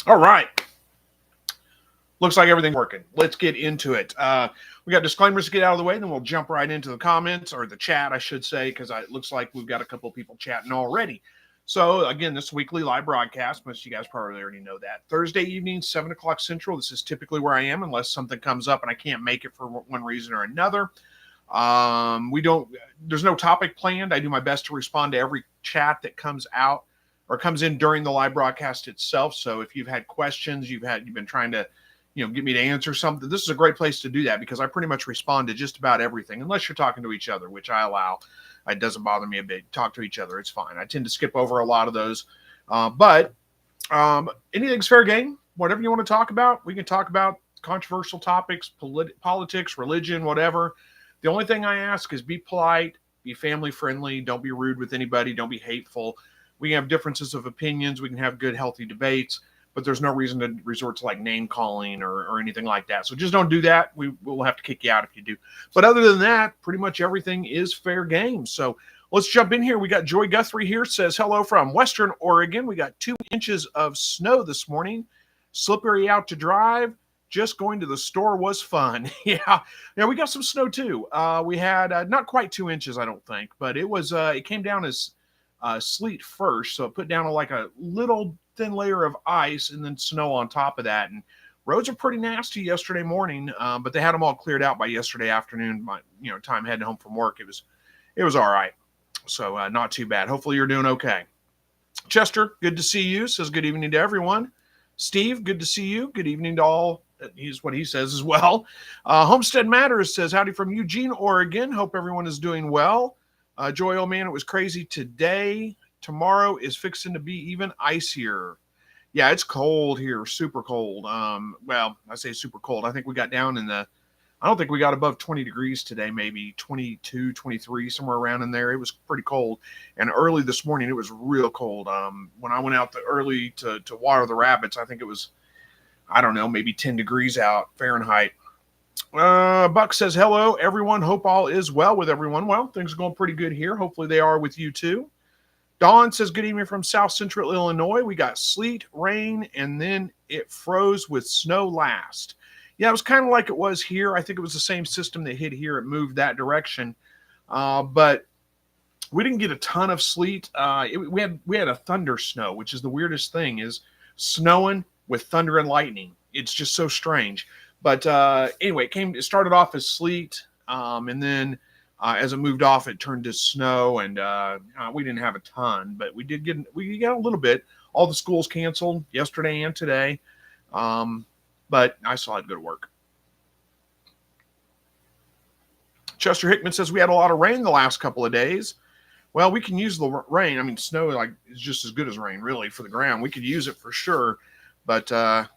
All right. Looks like everything's working. Let's get into it. We got disclaimers to get out of the way, then we'll jump right into the comments, or the chat, I should say, because it looks like we've got a couple of people chatting already. So, again, this weekly live broadcast, most of you guys probably already know that. Thursday evening, 7 o'clock Central. This is typically where I am, unless something comes up and I can't make it for one reason or another. There's no topic planned. I do my best to respond to every chat that comes out or comes in during the live broadcast itself. So if you've had questions, you've been trying to, get me to answer something, this is a great place to do that, because I pretty much respond to just about everything, unless you're talking to each other, which I allow. It doesn't bother me a bit. Talk to each other. It's fine. I tend to skip over a lot of those. But anything's fair game. Whatever you want to talk about, we can talk about controversial topics, politics, religion, whatever. The only thing I ask is be polite, be family friendly. Don't be rude with anybody. Don't be hateful. We can have differences of opinions. We can have good, healthy debates, but there's no reason to resort to like name calling or anything like that. So just don't do that. We'll have to kick you out if you do. But other than that, pretty much everything is fair game. So let's jump in here. We got Joy Guthrie here, says hello from Western Oregon. We got 2 inches of snow this morning. Slippery out to drive. Just going to the store was fun. Yeah, we got some snow too. We had not quite 2 inches, I don't think, but it came down as sleet first, so it put down like a little thin layer of ice and then snow on top of that. And roads are pretty nasty yesterday morning, but they had them all cleared out by yesterday afternoon. My time heading home from work, it was all right. So not too bad. Hopefully you're doing okay. Chester, good to see you. Says good evening to everyone. Steve, good to see you. Good evening to all. He's what he says as well. Homestead Matters says howdy from Eugene, Oregon. Hope everyone is doing well. Joy, oh man, it was crazy today. Tomorrow is fixing to be even icier. Yeah, it's cold here, super cold. Well, I say super cold. I think we got down I don't think we got above 20 degrees today, maybe 22, 23, somewhere around in there. It was pretty cold. And early this morning, it was real cold. When I went out early to water the rabbits, I think it was, I don't know, maybe 10 degrees out Fahrenheit. Buck says, hello, everyone. Hope all is well with everyone. Well, things are going pretty good here. Hopefully they are with you too. Dawn says, good evening from South Central Illinois. We got sleet, rain, and then it froze with snow last. Yeah, it was kind of like it was here. I think it was the same system that hit here. It moved that direction. But we didn't get a ton of sleet. We had a thunder snow, which is the weirdest thing, is snowing with thunder and lightning. It's just so strange. But anyway, it started off as sleet, and then as it moved off, it turned to snow, and we didn't have a ton, but we got a little bit. All the schools canceled yesterday and today, but I still had to go to work. Chester Hickman says we had a lot of rain the last couple of days. Well, we can use the rain. I mean, snow is just as good as rain, really, for the ground. We could use it for sure, but I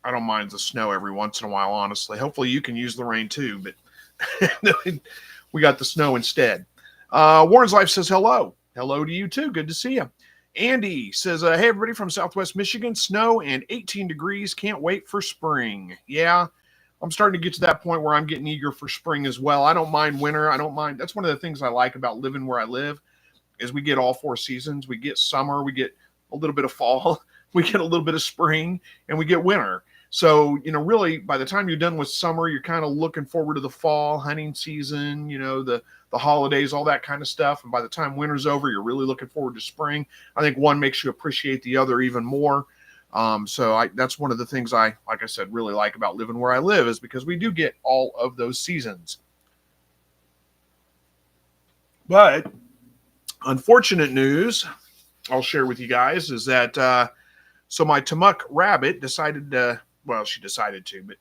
don't mind the snow every once in a while, honestly. Hopefully you can use the rain too, but we got the snow instead. Warren's Life says hello. Hello to you too. Good to see you. Andy says, hey, everybody from Southwest Michigan, snow and 18 degrees. Can't wait for spring. Yeah, I'm starting to get to that point where I'm getting eager for spring as well. I don't mind winter. I don't mind. That's one of the things I like about living where I live is we get all 4 seasons. We get summer. We get a little bit of fall. We get a little bit of spring, and we get winter. So, really, by the time you're done with summer, you're kind of looking forward to the fall, hunting season, the holidays, all that kind of stuff. And by the time winter's over, you're really looking forward to spring. I think one makes you appreciate the other even more. So that's one of the things like I said, really like about living where I live, is because we do get all of those seasons. But unfortunate news I'll share with you guys is that so my Tamuk rabbit decided to, well, she decided to, but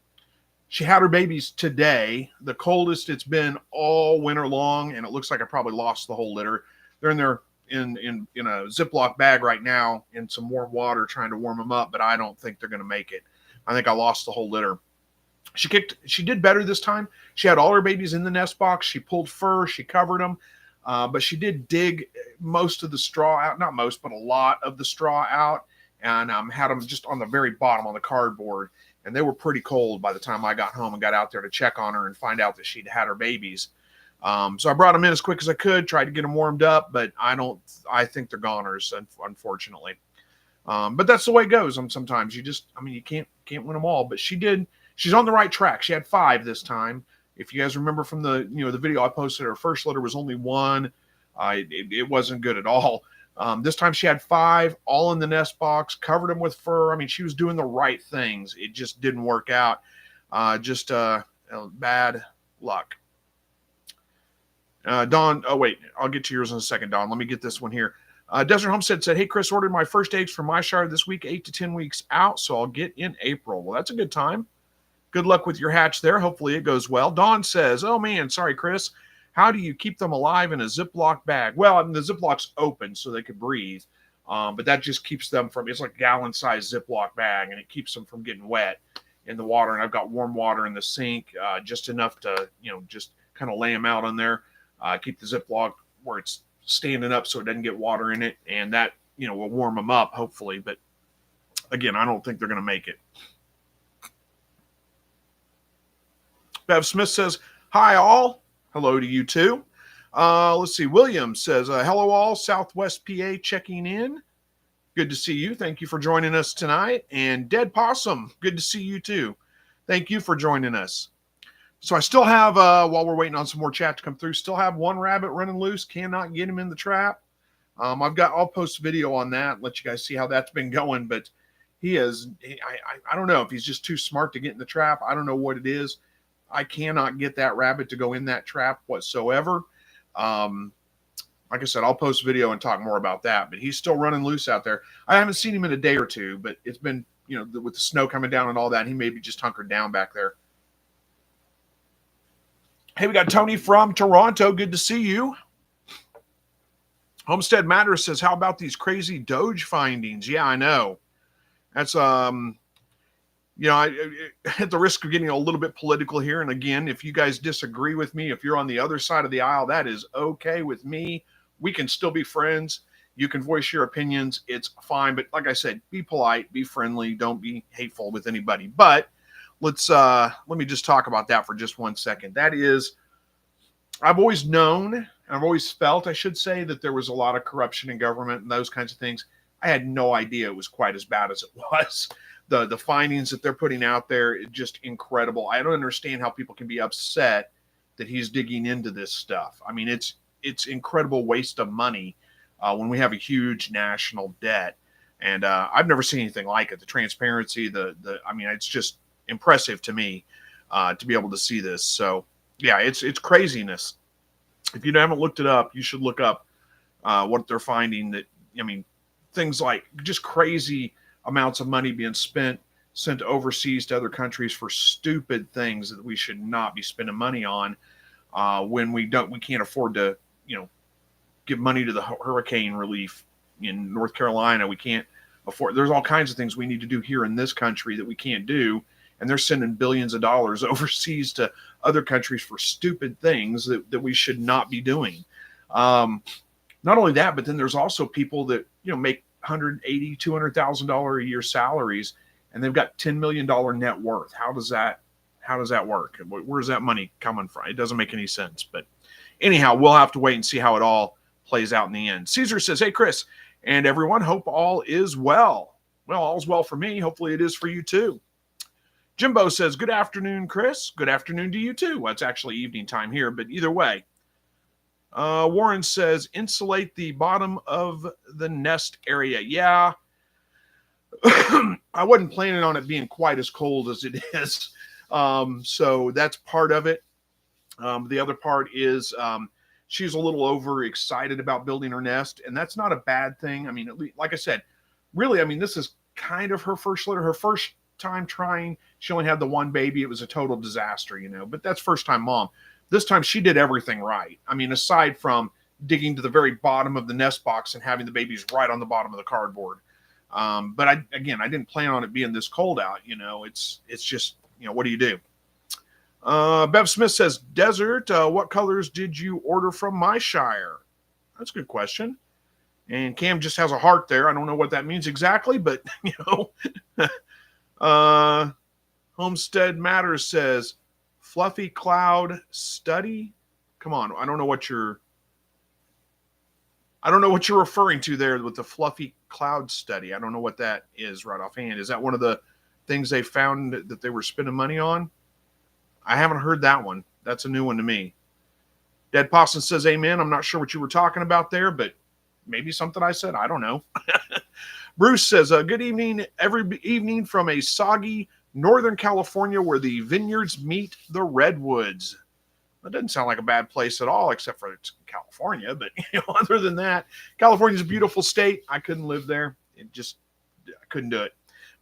she had her babies today, the coldest it's been all winter long, and it looks like I probably lost the whole litter. They're in there in a Ziploc bag right now in some warm water trying to warm them up, but I don't think they're going to make it. I think I lost the whole litter. She did better this time. She had all her babies in the nest box. She pulled fur. She covered them. But she did dig most of the straw out, not most, but a lot of the straw out, and had them just on the very bottom on the cardboard. And they were pretty cold by the time I got home and got out there to check on her and find out that she'd had her babies. So I brought them in as quick as I could, tried to get them warmed up, but I think they're goners, unfortunately. But that's the way it goes. Sometimes you just, I mean, you can't win them all. But she did. She's on the right track. She had 5 this time. If you guys remember from the the video I posted, her first litter was only 1. It wasn't good at all. This time she had 5, all in the nest box, covered them with fur. I mean, she was doing the right things. It just didn't work out. Just bad luck. Don, oh wait, I'll get to yours in a second, Don. Let me get this one here. Desert Homestead said, hey, Chris, ordered my first eggs from my shire this week, 8 to 10 weeks out, so I'll get in April. Well, that's a good time. Good luck with your hatch there. Hopefully it goes well. Dawn says, oh, man, sorry, Chris. How do you keep them alive in a Ziploc bag? Well, I mean, the Ziploc's open so they could breathe, but that just keeps them from, it's like a gallon-sized Ziploc bag, and it keeps them from getting wet in the water. And I've got warm water in the sink, just enough to, just kind of lay them out on there. Keep the Ziploc where it's standing up so it doesn't get water in it, and that, will warm them up, hopefully. But, again, I don't think they're going to make it. Bev Smith says, hi, all. Hello to you, too. Let's see. William says, hello, all. Southwest PA checking in. Good to see you. Thank you for joining us tonight. And Dead Possum, good to see you, too. Thank you for joining us. So I still have, while we're waiting on some more chat to come through, still have one rabbit running loose. Cannot get him in the trap. I'll post a video on that, let you guys see how that's been going. But I don't know if he's just too smart to get in the trap. I don't know what it is. I cannot get that rabbit to go in that trap whatsoever. Like I said, I'll post a video and talk more about that, but he's still running loose out there. I haven't seen him in a day or two, but it's been, with the snow coming down and all that, he may be just hunkered down back there. Hey, we got Tony from Toronto. Good to see you. Homestead Matters says, how about these crazy Doge findings? Yeah, I know. That's, at the risk of getting a little bit political here, and again, if you guys disagree with me, if you're on the other side of the aisle, that is okay with me. We can still be friends. You can voice your opinions. It's fine. But like I said, be polite, be friendly. Don't be hateful with anybody. But let me just talk about that for just 1 second. That is, I've always known, I've always felt, I should say, that there was a lot of corruption in government and those kinds of things. I had no idea it was quite as bad as it was. The findings that they're putting out there, just incredible. I don't understand how people can be upset that he's digging into this stuff. I mean, it's incredible waste of money when we have a huge national debt. And I've never seen anything like it. The transparency, I mean, it's just impressive to me to be able to see this. So, yeah, it's craziness. If you haven't looked it up, you should look up what they're finding. That, I mean, things like just crazy amounts of money being sent overseas to other countries for stupid things that we should not be spending money on when we can't afford to, give money to the hurricane relief in North Carolina. We can't afford, there's all kinds of things we need to do here in this country that we can't do. And they're sending billions of dollars overseas to other countries for stupid things that we should not be doing. Not only that, but then there's also people that, make $180,000, $200,000 a year salaries, and they've got $10 million net worth. How does that work? Where's that money coming from? It doesn't make any sense. But anyhow, we'll have to wait and see how it all plays out in the end. Caesar says, hey, Chris and everyone, hope all is well. Well, all's well for me. Hopefully it is for you too. Jimbo says, good afternoon, Chris. Good afternoon to you too. Well, it's actually evening time here, but either way. Warren says, insulate the bottom of the nest area. Yeah. I wasn't planning on it being quite as cold as it is. So that's part of it. The other part is she's a little overexcited about building her nest, and that's not a bad thing. I mean, at least, like I said, really, I mean, this is kind of her first litter, her first time trying. She only had the one baby. It was a total disaster, but that's first time mom. This time she did everything right. I mean, aside from digging to the very bottom of the nest box and having the babies right on the bottom of the cardboard. But I didn't plan on it being this cold out. It's just, what do you do? Bev Smith says, Desert, what colors did you order from my shire? That's a good question. And Cam just has a heart there. I don't know what that means exactly, but, Homestead Matters says, Fluffy Cloud Study. Come on. I don't know what I don't know what you're referring to there with the fluffy cloud study. I don't know what that is right offhand. Is that one of the things they found that they were spending money on? I haven't heard that one. That's a new one to me. Dead Posson says, amen. I'm not sure what you were talking about there, but maybe something I said. I don't know. Bruce says, good evening, every evening from a soggy Northern California where the vineyards meet the redwoods. That doesn't sound like a bad place at all, except for it's California. But other than that, California's a beautiful state. I couldn't live there. I couldn't do it.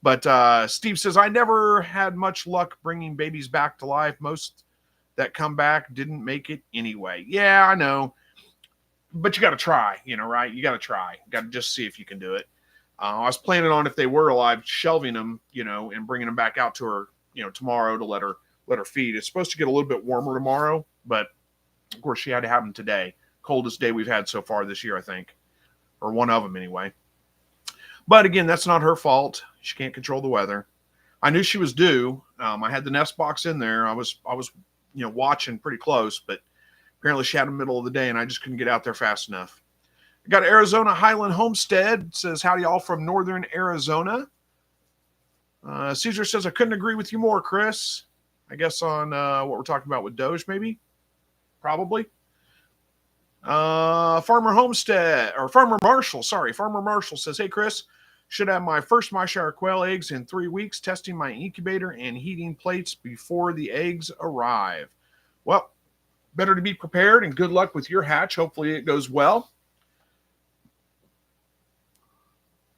But Steve says, I never had much luck bringing babies back to life. Most that come back didn't make it anyway. Yeah, I know. But you got to try, right? You got to try. You got to just see if you can do it. I was planning on, if they were alive, shelving them, and bringing them back out to her, tomorrow to let her feed. It's supposed to get a little bit warmer tomorrow, but of course she had to have them today. Coldest day we've had so far this year, I think, or one of them anyway. But again, that's not her fault. She can't control the weather. I knew she was due. I had the nest box in there. I was watching pretty close, but apparently she had them middle of the day, and I just couldn't get out there fast enough. I got Arizona Highland Homestead. Says, howdy all from northern Arizona. Caesar says, I couldn't agree with you more, Chris. I guess on what we're talking about with Doge, maybe? Probably. Farmer Marshall says, hey, Chris, should have my first Myshire quail eggs in 3 weeks, testing my incubator and heating plates before the eggs arrive. Well, better to be prepared, and good luck with your hatch. Hopefully it goes well.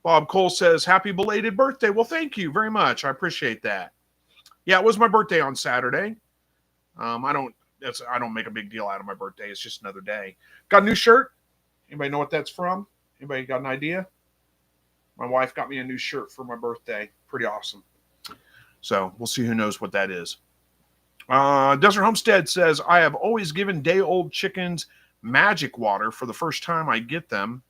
Bob Cole says, happy belated birthday. Well, thank you very much. I appreciate that. Yeah, it was my birthday on Saturday. I don't make a big deal out of my birthday. It's just another day. Got a new shirt. Anybody know what that's from? Anybody got an idea? My wife got me a new shirt for my birthday. Pretty awesome. So we'll see who knows what that is. Desert Homestead says, I have always given day-old chickens magic water for the first time I get them.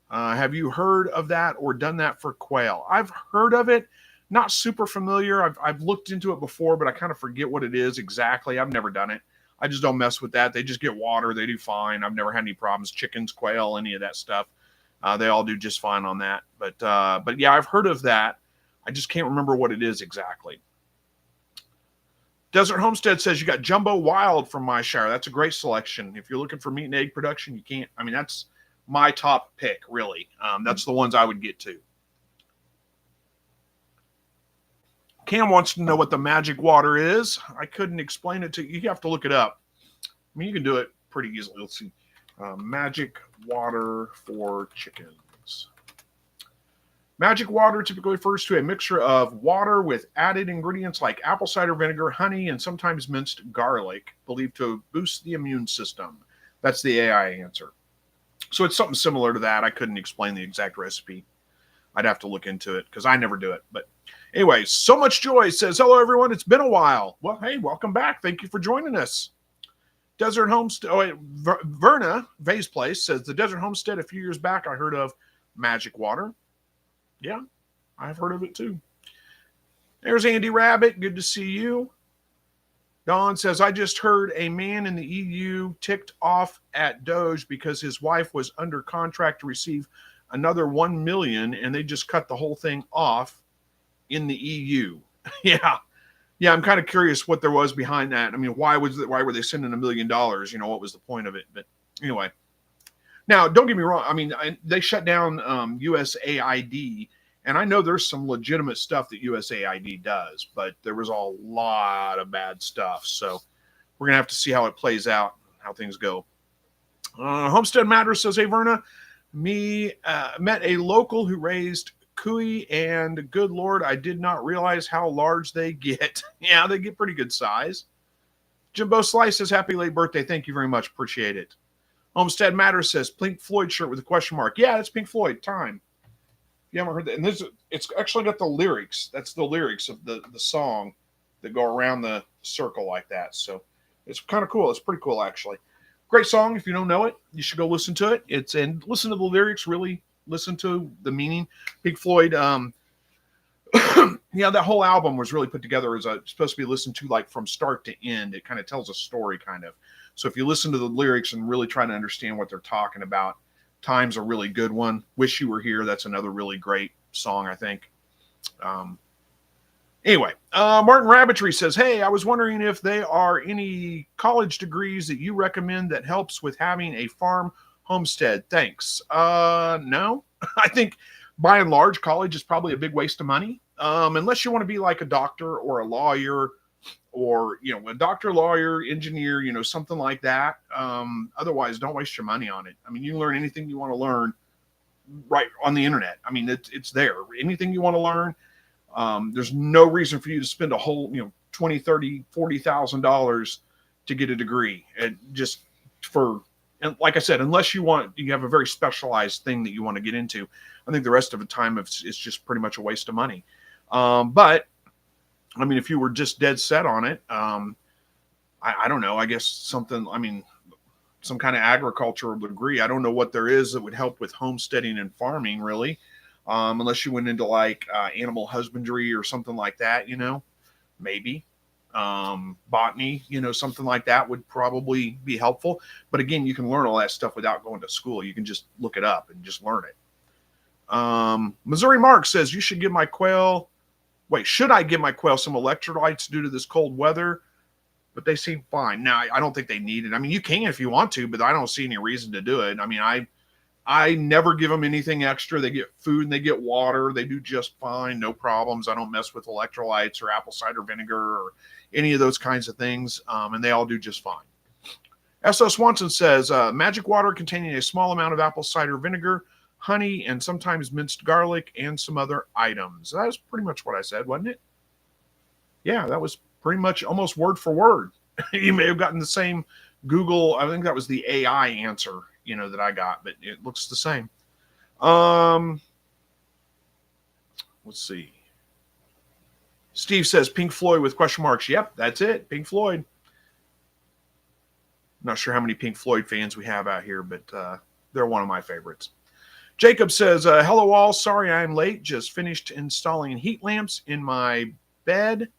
Have you heard of that or done that for quail? I've heard of it. Not super familiar. I've looked into it before, but I kind of forget what it is exactly. I've never done it. I just don't mess with that. They just get water. They do fine. I've never had any problems. Chickens, quail, any of that stuff. They all do just fine on that. But yeah, I've heard of that. I just can't remember what it is exactly. Desert Homestead says, you got Jumbo Wild from Myshire. That's a great selection. If you're looking for meat and egg production, you can't. I mean, that's my top pick, really. That's the ones I would get to. Cam wants to know what the magic water is. I couldn't explain it to you. You have to look it up. I mean, you can do it pretty easily. Let's see. Magic water for chickens. Magic water typically refers to a mixture of water with added ingredients like apple cider vinegar, honey, and sometimes minced garlic, believed to boost the immune system. That's the AI answer. So it's something similar to that. I couldn't explain the exact recipe. I'd have to look into it because I never do it. But anyway, So Much Joy says, hello, everyone. It's been a while. Well, hey, welcome back. Thank you for joining us. Desert Homestead, Verna, Vay's Place, says, the Desert Homestead a few years back, I heard of magic water. Yeah, I've heard of it too. There's Andy Rabbit. Good to see you. Don says, I just heard a man in the EU ticked off at Doge because his wife was under contract to receive another 1 million and they just cut the whole thing off in the EU. Yeah, I'm kind of curious what there was behind that. I mean, why were they sending $1 million? What was the point of it? But anyway. Now, don't get me wrong. I mean, they shut down USAID, and I know there's some legitimate stuff that USAID does, but there was a lot of bad stuff. So we're going to have to see how it plays out, how things go. Homestead Matters says, hey, Verna, met a local who raised cuy, and good Lord, I did not realize how large they get. Yeah, they get pretty good size. Jimbo Slice says, happy late birthday. Thank you very much. Appreciate it. Homestead Matters says, Pink Floyd shirt with a question mark. Yeah, that's Pink Floyd. Time. If you haven't heard that. And it's actually got the lyrics. That's the lyrics of the song that go around the circle like that. So it's kind of cool. It's pretty cool, actually. Great song. If you don't know it, you should go listen to it. And listen to the lyrics. Really listen to the meaning. Pink Floyd, yeah, that whole album was really put together as supposed to be listened to like from start to end. It kind of tells a story, kind of. So if you listen to the lyrics and really try to understand what they're talking about, Time's a really good one. Wish You Were Here. That's another really great song, I think. Anyway, Martin Rabbitry says, hey, I was wondering if there are any college degrees that you recommend that helps with having a farm homestead. Thanks. No, I think by and large, college is probably a big waste of money. Unless you want to be like a doctor or a lawyer or, a doctor, lawyer, engineer, something like that. Otherwise, don't waste your money on it. I mean, you can learn anything you want to learn right on the internet. I mean, it's there. Anything you want to learn. There's no reason for you to spend a whole, $20, $30, $40,000 to get a degree. And just and like I said, unless you have a very specialized thing that you want to get into, I think the rest of the time it's just pretty much a waste of money. But I mean, if you were just dead set on it, I don't know, I guess some kind of agricultural degree. I don't know what there is that would help with homesteading and farming, really. Unless you went into like animal husbandry or something like that, maybe botany, something like that would probably be helpful. But again, you can learn all that stuff without going to school. You can just look it up and just learn it. Missouri Mark says you should give my quail. Should I give my quail some electrolytes due to this cold weather? But they seem fine. Now, I don't think they need it. I mean, you can if you want to, but I don't see any reason to do it. I mean, I never give them anything extra. They get food and they get water. They do just fine. No problems. I don't mess with electrolytes or apple cider vinegar or any of those kinds of things. And they all do just fine. S.O. Swanson says, magic water containing a small amount of apple cider vinegar, honey, and sometimes minced garlic and some other items. That was pretty much what I said, wasn't it? Yeah, that was pretty much almost word for word. You may have gotten the same Google. I think that was the AI answer, that I got, but it looks the same. Let's see. Steve says Pink Floyd with question marks. Yep, that's it. Pink Floyd. Not sure how many Pink Floyd fans we have out here, but they're one of my favorites. Jacob says, hello all. Sorry I'm late. Just finished installing heat lamps in my bed.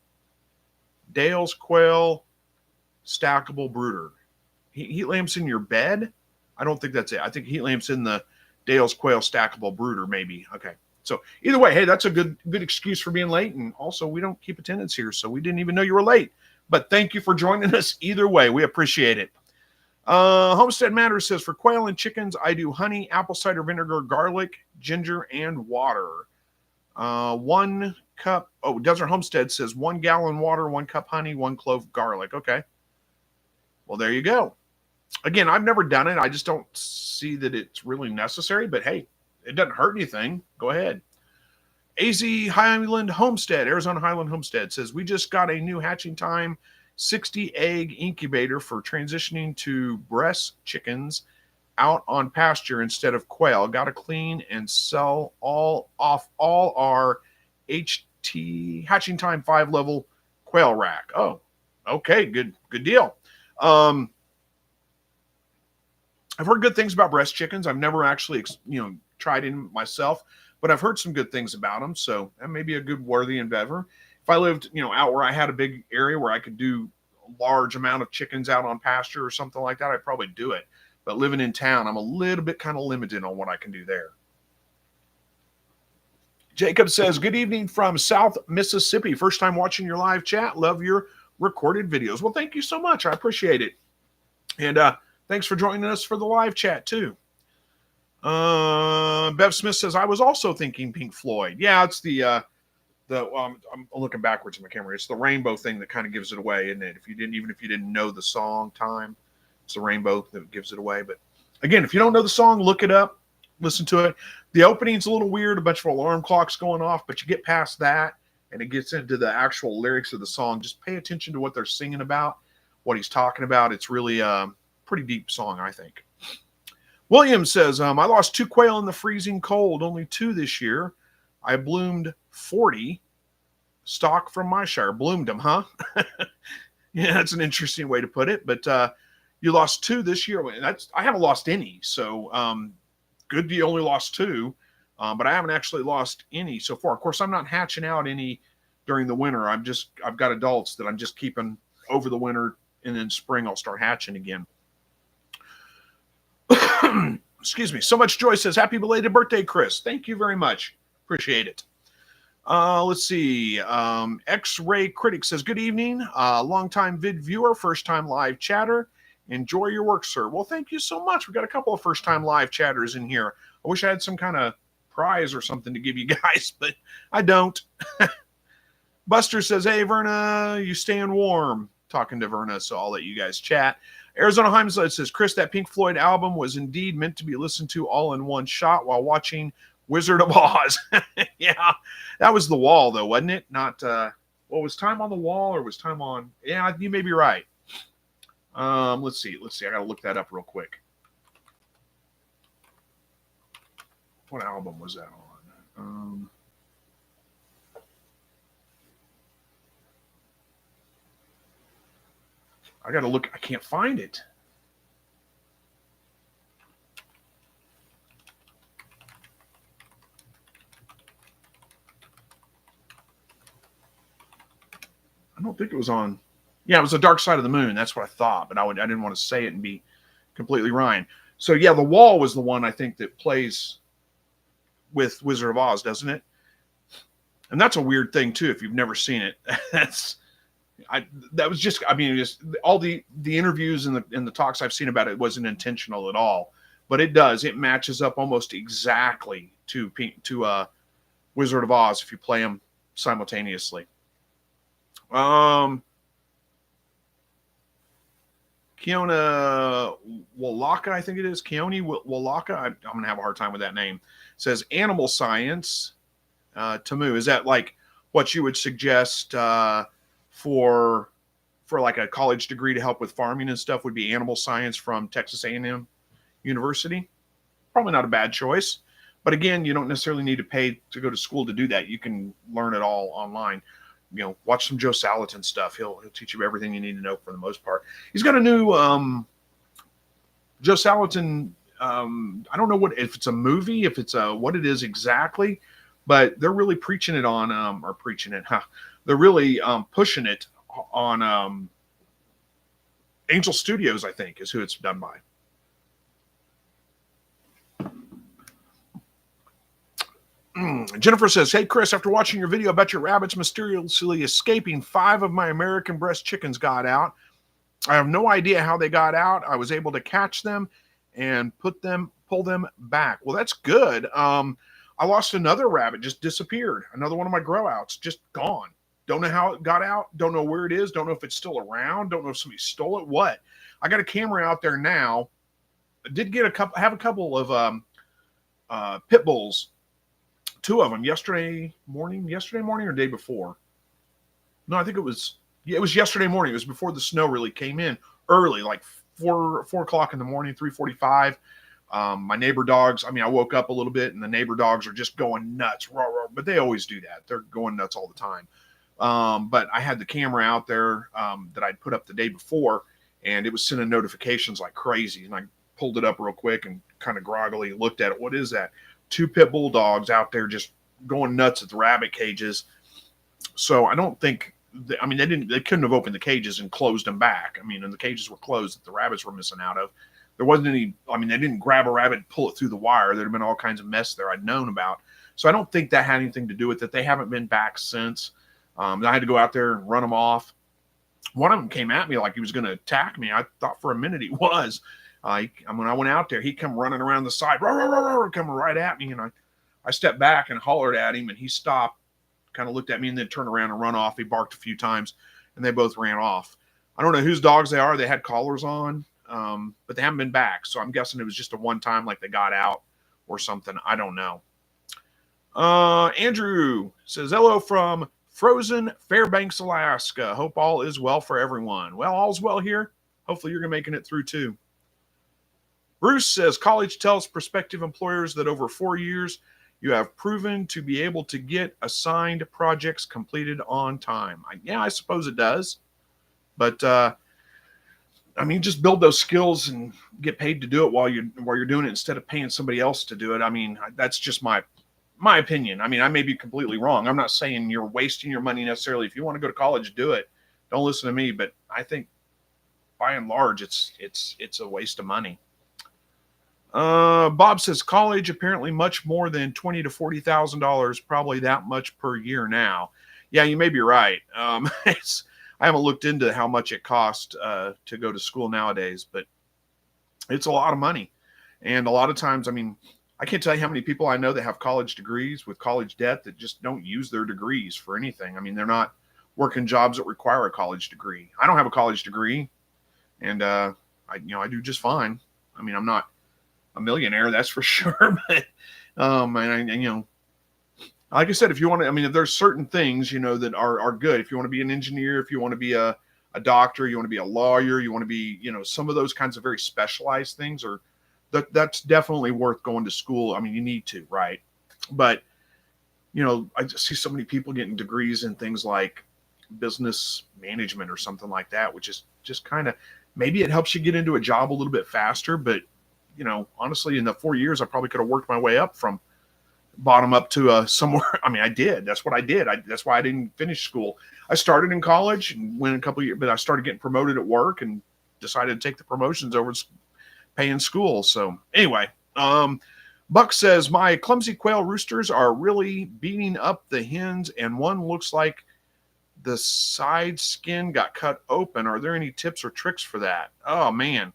Dale's Quail stackable brooder. Heat lamps in your bed? I don't think that's it. I think heat lamps in the Dale's Quail stackable brooder, maybe. Okay. So either way, hey, that's a good excuse for being late. And also, we don't keep attendance here, so we didn't even know you were late. But thank you for joining us either way. We appreciate it. Homestead Matters says, for quail and chickens, I do honey, apple cider vinegar, garlic, ginger, and water. 1 cup. Oh, Desert Homestead says 1 gallon water, 1 cup honey, 1 clove garlic. Okay. Well, there you go. Again, I've never done it. I just don't see that it's really necessary, but hey, it doesn't hurt anything. Go ahead. AZ Highland Homestead, Arizona Highland Homestead says, we just got a new hatching time 60 egg incubator for transitioning to breast chickens out on pasture instead of quail. Got to clean and sell all our HT hatching time 5 level quail rack. Oh, okay. Good deal. I've heard good things about breast chickens. I've never actually, tried it myself, but I've heard some good things about them. So that may be a good worthy endeavor. If I lived, out where I had a big area where I could do a large amount of chickens out on pasture or something like that, I'd probably do it. But living in town, I'm a little bit kind of limited on what I can do there. Jacob says, good evening from South Mississippi. First time watching your live chat. Love your recorded videos. Well, thank you so much. I appreciate it. And thanks for joining us for the live chat too. Bev Smith says, I was also thinking Pink Floyd. Yeah, it's I'm looking backwards in my camera. It's the rainbow thing that kind of gives it away, isn't it? Even if you didn't know the song Time, it's the rainbow that gives it away. But again, if you don't know the song, look it up, listen to it. The opening's a little weird, a bunch of alarm clocks going off, but you get past that and it gets into the actual lyrics of the song. Just pay attention to what they're singing about, what he's talking about. It's really a pretty deep song, I think. William says, I lost 2 quail in the freezing cold, only 2 this year. I bloomed 40 stock from my shire. Bloomed them, huh? Yeah, that's an interesting way to put it. But you lost 2 this year. I haven't lost any. So good you only lost 2. But I haven't actually lost any so far. Of course, I'm not hatching out any during the winter. I've got adults that I'm just keeping over the winter, and then spring I'll start hatching again. Excuse me. So much joy says, happy belated birthday, Chris. Thank you very much. Appreciate it. Let's see. X-Ray Critic says, good evening. Long-time vid viewer, first-time live chatter. Enjoy your work, sir. Well, thank you so much. We've got a couple of first-time live chatters in here. I wish I had some kind of prize or something to give you guys, but I don't. Buster says, hey, Verna, you staying warm? Talking to Verna, so I'll let you guys chat. Arizona Heimsled says, Chris, that Pink Floyd album was indeed meant to be listened to all in one shot while watching Wizard of Oz. Yeah, that was The Wall, though, wasn't it? Not, was Time on the Wall or was Time on? Yeah, you may be right. Let's see. I got to look that up real quick. What album was that on? I got to look. I can't find it. I don't think it was on. Yeah, it was The Dark Side of the Moon. That's what I thought, but I didn't want to say it and be completely wrong. So yeah, The Wall was the one I think that plays with Wizard of Oz, doesn't it? And that's a weird thing too. If you've never seen it, that was just. I mean, just all the interviews and the talks I've seen about it wasn't intentional at all, but it does. It matches up almost exactly to Wizard of Oz if you play them simultaneously. Kiona Walaka, I think it is. Keone Walaka. I'm going to have a hard time with that name. Says animal science. Tamu, is that like what you would suggest for like a college degree to help with farming and stuff? Would be animal science from Texas A&M University? Probably not a bad choice. But again, you don't necessarily need to pay to go to school to do that. You can learn it all online. You know, watch some Joe Salatin stuff. He'll teach you everything you need to know for the most part. He's got a new Joe Salatin. I don't know if it's a movie, if it's what it is exactly, but they're really preaching it on They're really pushing it on Angel Studios, I think, is who it's done by. Jennifer says, hey, Chris, after watching your video about your rabbits mysteriously escaping, 5 of my American breast chickens got out. I have no idea how they got out. I was able to catch them and pull them back. Well, that's good. I lost another rabbit, just disappeared. Another one of my grow outs, just gone. Don't know how it got out. Don't know where it is. Don't know if it's still around. Don't know if somebody stole it. What? I got a camera out there now. I did get I have a couple of pit bulls. 2 of them yesterday morning or day before. No, I think it was yesterday morning. It was before the snow really came in early, like 4 o'clock in the morning, 3:45. My neighbor dogs, I woke up a little bit and the neighbor dogs are just going nuts, raw, but they always do that. They're going nuts all the time. But I had the camera out there that I'd put up the day before, and it was sending notifications like crazy. And I pulled it up real quick and kind of groggily looked at it. What is that? 2 pit bull dogs out there just going nuts at the rabbit cages. So I don't think, they couldn't have opened the cages and closed them back. And the cages were closed that the rabbits were missing out of. There wasn't any, they didn't grab a rabbit and pull it through the wire. There'd have been all kinds of mess there I'd known about. So I don't think that had anything to do with it. They haven't been back since. I had to go out there and run them off. One of them came at me like he was going to attack me. I thought for a minute he was. When I went out there, he come running around the side, coming right at me. And I stepped back and hollered at him, and he stopped, kind of looked at me, and then turned around and run off. He barked a few times, and they both ran off. I don't know whose dogs they are. They had collars on, but they haven't been back. So I'm guessing it was just a one time, like they got out or something. I don't know. Andrew says, hello from frozen Fairbanks, Alaska. Hope all is well for everyone. Well, all's well here. Hopefully you're making it through too. Bruce says, college tells prospective employers that over 4 years, you have proven to be able to get assigned projects completed on time. I suppose it does. But, just build those skills and get paid to do it while you're doing it instead of paying somebody else to do it. That's just my opinion. I may be completely wrong. I'm not saying you're wasting your money necessarily. If you want to go to college, do it. Don't listen to me. But I think by and large, it's a waste of money. Bob says college apparently much more than $20,000 to $40,000, probably that much per year now. Yeah, you may be right. I haven't looked into how much it costs to go to school nowadays, but it's a lot of money. And a lot of times, I mean, I can't tell you how many people I know that have college degrees with college debt that just don't use their degrees for anything. I mean, they're not working jobs that require a college degree. I don't have a college degree, and I do just fine. I mean, I'm not a millionaire, that's for sure. But like I said, if you want to, I mean, if there's certain things that are good. If you want to be an engineer, if you want to be a doctor, you want to be a lawyer, you want to be some of those kinds of very specialized things are that's definitely worth going to school. I mean, you need to, right? But I just see so many people getting degrees in things like business management or something like that, which is just kind of, maybe it helps you get into a job a little bit faster, but honestly, in the 4 years, I probably could have worked my way up from bottom up to somewhere. I mean, I did. That's what I did. That's why I didn't finish school. I started in college and went a couple of years, but I started getting promoted at work and decided to take the promotions over paying school. So anyway, Buck says, my clumsy quail roosters are really beating up the hens, and one looks like the side skin got cut open. Are there any tips or tricks for that? Oh, man.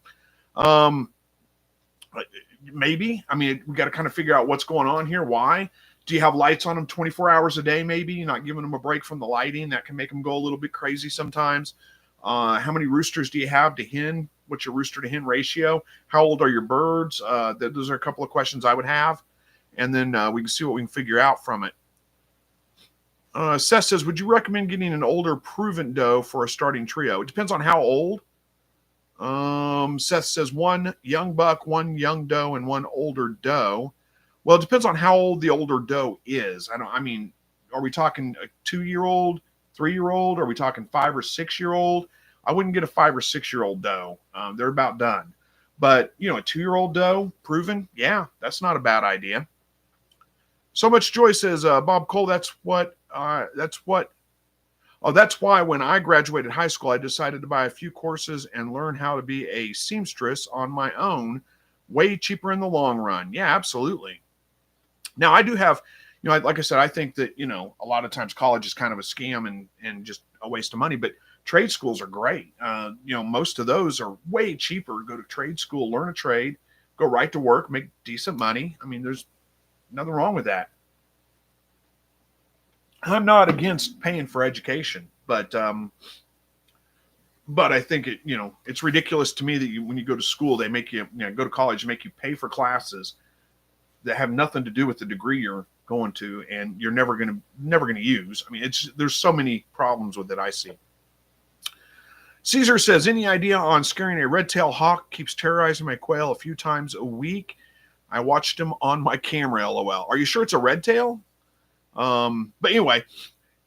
Maybe. I mean, we got to kind of figure out what's going on here. Why? Do you have lights on them 24 hours a day? Maybe you're not giving them a break from the lighting. That can make them go a little bit crazy sometimes. How many roosters do you have to hen? What's your rooster to hen ratio? How old are your birds? Those are a couple of questions I would have. And then we can see what we can figure out from it. Seth says, would you recommend getting an older proven doe for a starting trio? It depends on how old. Seth says one young buck, one young doe, and one older doe. Well, it depends on how old the older doe is. I mean, are we talking a 2-year-old, 3-year-old? Are we talking 5 or 6-year-old? I wouldn't get a 5 or 6-year-old doe. They're about done. But a 2-year-old doe, proven, yeah, that's not a bad idea. So Much Joy says, Bob Cole, that's why when I graduated high school, I decided to buy a few courses and learn how to be a seamstress on my own. Way cheaper in the long run. Yeah, absolutely. Now, I do have, like I said, I think that, a lot of times college is kind of a scam and just a waste of money, but trade schools are great. Most of those are way cheaper. Go to trade school, learn a trade, go right to work, make decent money. I mean, there's nothing wrong with that. I'm not against paying for education, but I think it's ridiculous to me that when you go to school, they make you, go to college, make you pay for classes that have nothing to do with the degree you're going to, and you're never going to use. I mean, there's so many problems with it. I see. Caesar says, any idea on scaring a red-tailed hawk? Keeps terrorizing my quail a few times a week. I watched him on my camera, LOL. Are you sure it's a red tail? But anyway,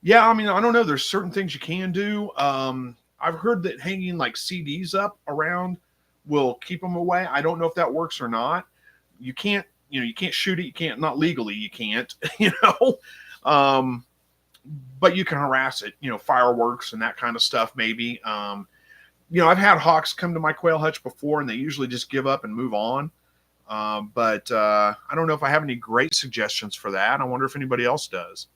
yeah, I mean, I don't know. There's certain things you can do. I've heard that hanging like CDs up around will keep them away. I don't know if that works or not. You can't shoot it. You can't, not legally, you can't, but you can harass it, fireworks and that kind of stuff, maybe. I've had hawks come to my quail hutch before and they usually just give up and move on. But I don't know if I have any great suggestions for that. I wonder if anybody else does.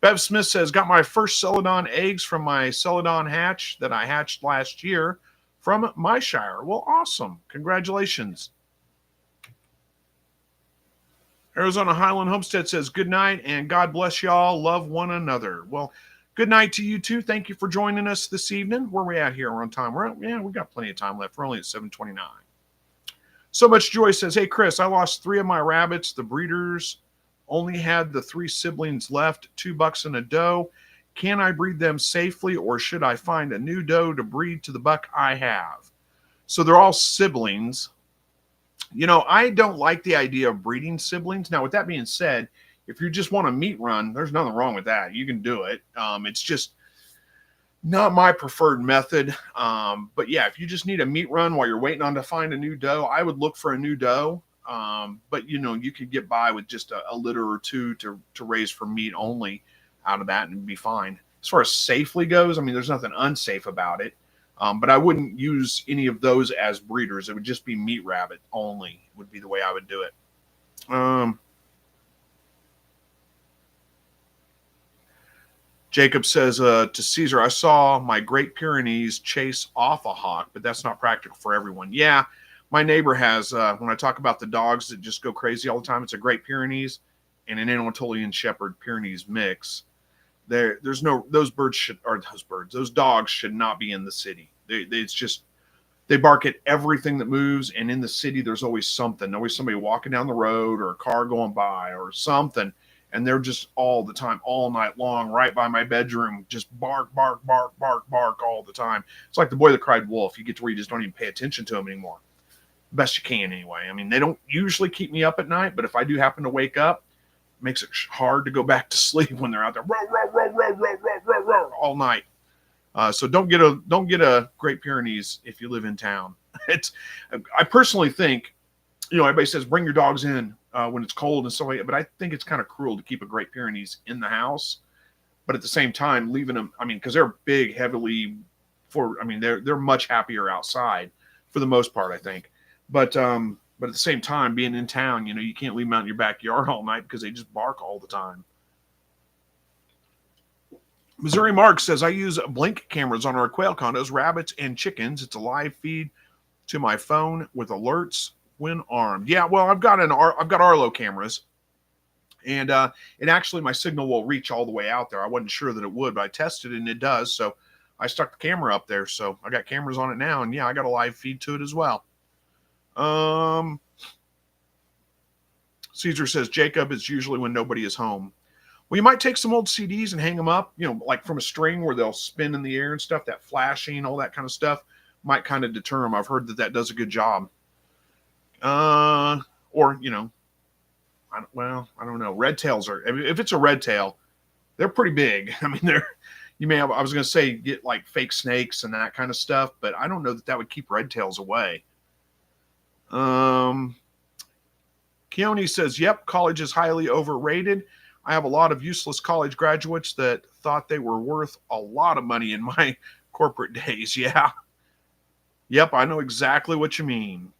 Bev Smith says, got my first Celadon eggs from my Celadon hatch that I hatched last year from my shire. Well, awesome. Congratulations. Arizona Highland Homestead says, good night and God bless y'all. Love one another. Well, good night to you too. Thank you for joining us this evening. Where are we at here? We're on time. We've got plenty of time left. We're only at 7:29. So Much Joy says, hey, Chris, I lost 3 of my rabbits. The breeders only had the 3 siblings left, 2 bucks and a doe. Can I breed them safely, or should I find a new doe to breed to the buck I have? So they're all siblings. I don't like the idea of breeding siblings. Now, with that being said, if you just want a meat run, there's nothing wrong with that. You can do it. It's just not my preferred method. But yeah, if you just need a meat run while you're waiting on to find a new doe, I would look for a new doe. But you could get by with just a litter or 2 to raise for meat only out of that and be fine. As far as safely goes, I mean, there's nothing unsafe about it. But I wouldn't use any of those as breeders. It would just be meat rabbit only would be the way I would do it. Jacob says to Caesar, I saw my Great Pyrenees chase off a hawk, but that's not practical for everyone. Yeah, my neighbor has, when I talk about the dogs that just go crazy all the time, it's a Great Pyrenees and an Anatolian Shepherd Pyrenees mix. There's no, those dogs should not be in the city. It's just, they bark at everything that moves, and in the city there's always something, always somebody walking down the road or a car going by or something, and they're just all the time, all night long, right by my bedroom, just bark, bark, bark, bark, bark all the time. It's like the boy that cried wolf. You get to where you just don't even pay attention to them anymore. Best you can anyway. I mean, they don't usually keep me up at night, but if I do happen to wake up, it makes it hard to go back to sleep when they're out there all night. So don't get a Great Pyrenees if you live in town. I personally think, everybody says bring your dogs in when it's cold and stuff like that, but I think it's kind of cruel to keep a Great Pyrenees in the house. But at the same time, leaving them, because they're big, heavily they're much happier outside for the most part, I think. But at the same time, being in town, you can't leave them out in your backyard all night because they just bark all the time. Missouri Mark says, I use blink cameras on our quail condos, rabbits, and chickens. It's a live feed to my phone with alerts when armed. Yeah, well, I've got Arlo cameras, and it actually, my signal will reach all the way out there. I wasn't sure that it would, but I tested it, and it does. So I stuck the camera up there. So I got cameras on it now, and yeah, I got a live feed to it as well. Caesar says, Jacob, it's usually when nobody is home. Well, you might take some old CDs and hang them up, like from a string where they'll spin in the air and stuff. That flashing, all that kind of stuff might kind of deter them. I've heard that does a good job. I don't know. Red tails if it's a red tail, they're pretty big. I was going to say get like fake snakes and that kind of stuff, but I don't know that would keep red tails away. Keone says, yep, college is highly overrated. I have a lot of useless college graduates that thought they were worth a lot of money in my corporate days. Yeah. Yep, I know exactly what you mean.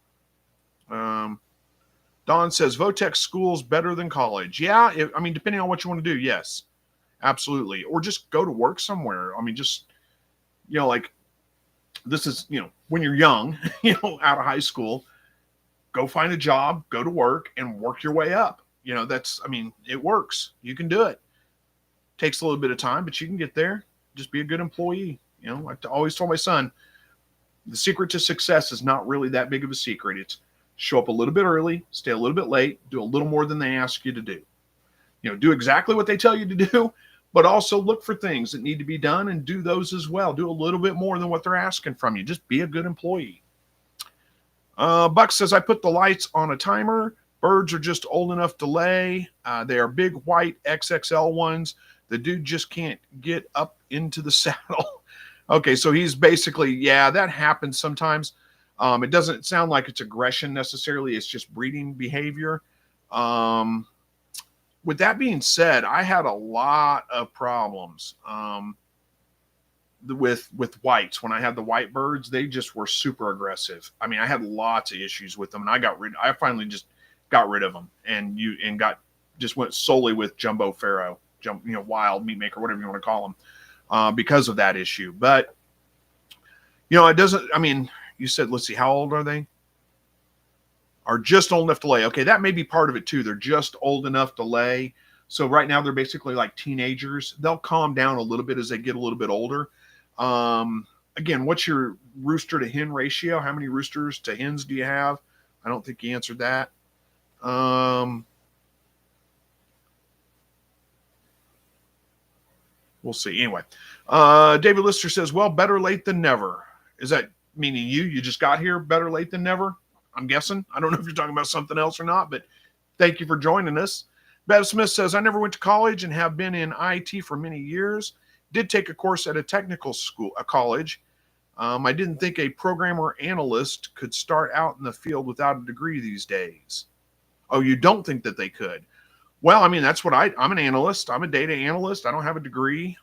Don says, Votex school's better than college. Yeah, depending on what you want to do, yes, absolutely. Or just go to work somewhere. Like this is, when you're young, out of high school, go find a job, go to work, and work your way up. It works. You can do it. Takes a little bit of time, but you can get there. Just be a good employee. I always told my son, the secret to success is not really that big of a secret. It's show up a little bit early, stay a little bit late, do a little more than they ask you to do. Do exactly what they tell you to do, but also look for things that need to be done and do those as well. Do a little bit more than what they're asking from you. Just be a good employee. Buck says, I put the lights on a timer. Birds are just old enough to lay. They are big white XXL ones. The dude just can't get up into the saddle. Okay, so he's basically, yeah, that happens sometimes. It doesn't sound like it's aggression necessarily. It's just breeding behavior. With that being said, I had a lot of problems with whites. When I had the white birds, they just were super aggressive. I had lots of issues with them, and I finally just got rid of them and went solely with Jumbo Pharaoh, wild meat maker, whatever you want to call them, because of that issue. But it doesn't. You said, let's see, how old are they? Are just old enough to lay. Okay, that may be part of it too. They're just old enough to lay. So right now they're basically like teenagers. They'll calm down a little bit as they get a little bit older. Again, what's your rooster to hen ratio? How many roosters to hens do you have? I don't think you answered that. We'll see. Anyway, David Lister says, well, better late than never. Is that meaning you just got here better late than never? I'm guessing. I don't know if you're talking about something else or not, but thank you for joining us. Bev Smith says, I never went to college and have been in IT for many years. Did take a course at a technical school, a college. I didn't think a programmer analyst could start out in the field without a degree these days. Oh, you don't think that they could? Well, that's what I'm an analyst. I'm a data analyst. I don't have a degree.